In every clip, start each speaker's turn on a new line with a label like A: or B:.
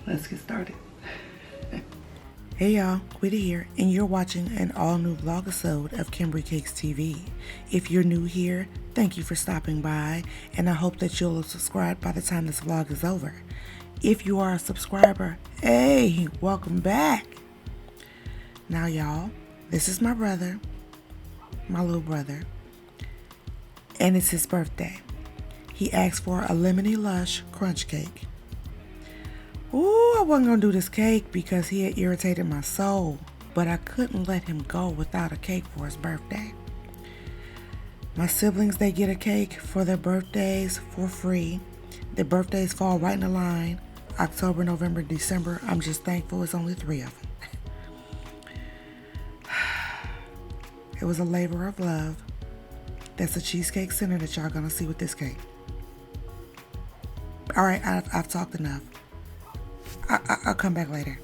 A: Let's get started.
B: Hey y'all, Quita here, and you're watching an all-new vlog episode of Kimberly Cakes TV. If you're new here, thank you for stopping by, and I hope that you'll subscribe by the time this vlog is over. If you are a subscriber, hey, welcome back. Now y'all, this is my brother, my little brother, and it's his birthday. He asked for a lemony Lush crunch cake. Ooh, I wasn't gonna do this cake because he had irritated my soul, but I couldn't let him go without a cake for his birthday. My siblings, they get a cake for their birthdays for free. Their birthdays fall right in the line, October, November, December. I'm just thankful it's only 3 of them. It was a labor of love. That's a cheesecake center that y'all gonna see with this cake. All right, I've talked enough. I'll come back later.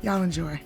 B: Y'all enjoy.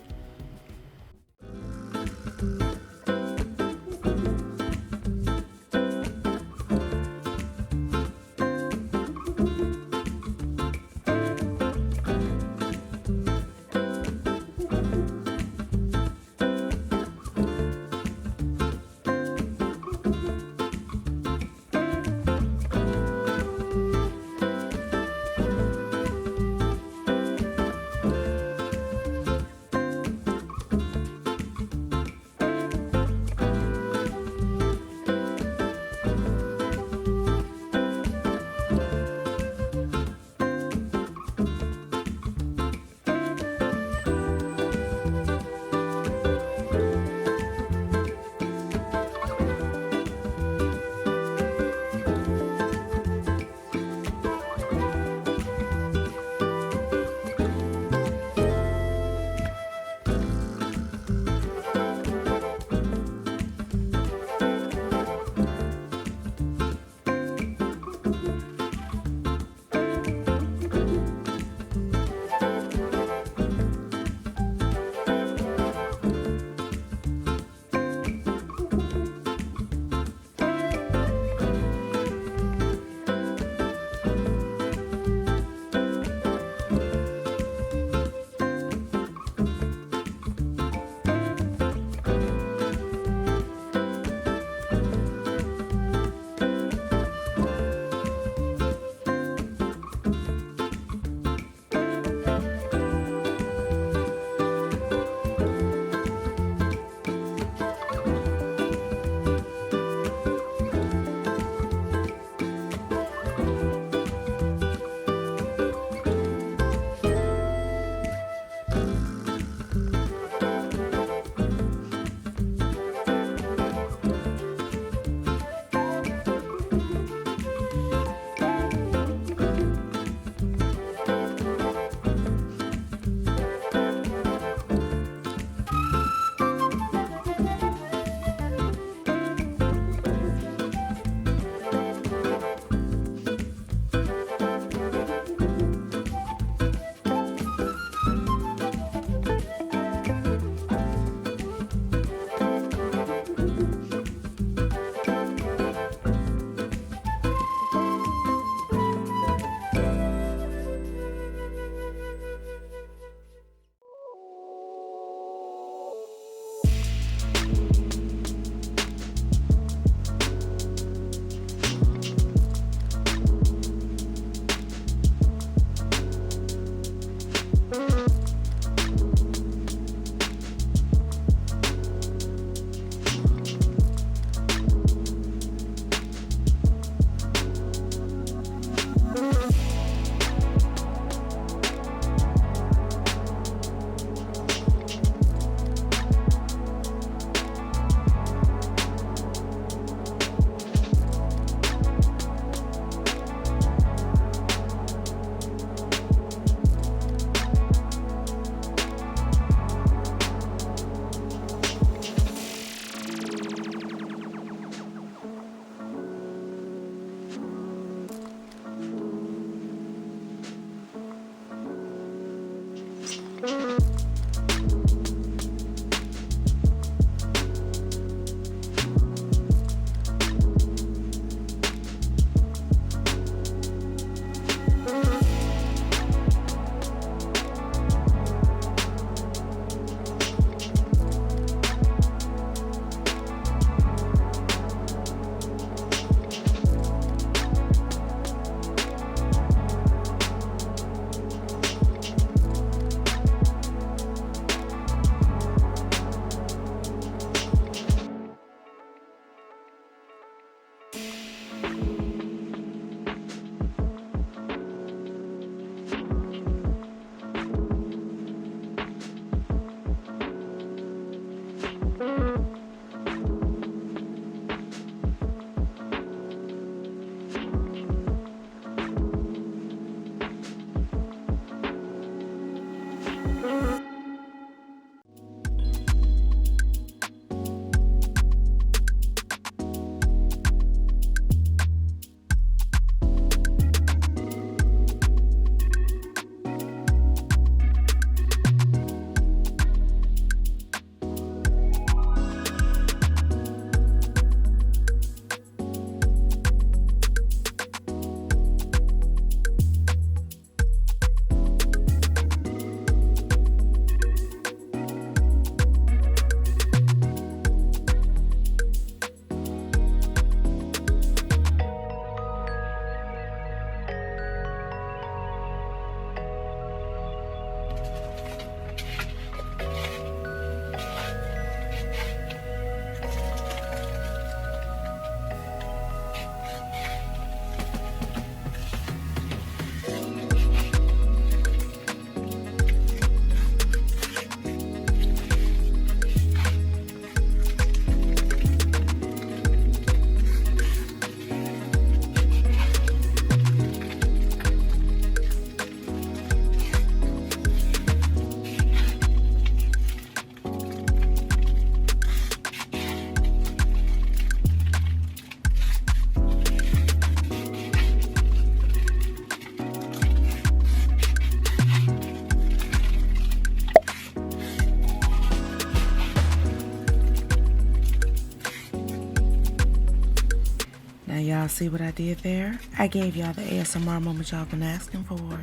B: Y'all see what I did there? I gave y'all the ASMR moment y'all been asking for.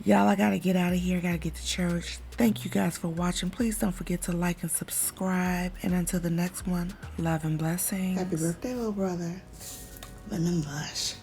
B: Y'all, I gotta get out of here. I gotta get to church. Thank you guys for watching. Please don't forget to like and subscribe. And until the next one, love and blessings.
A: Happy birthday, little brother. Lemon Lush.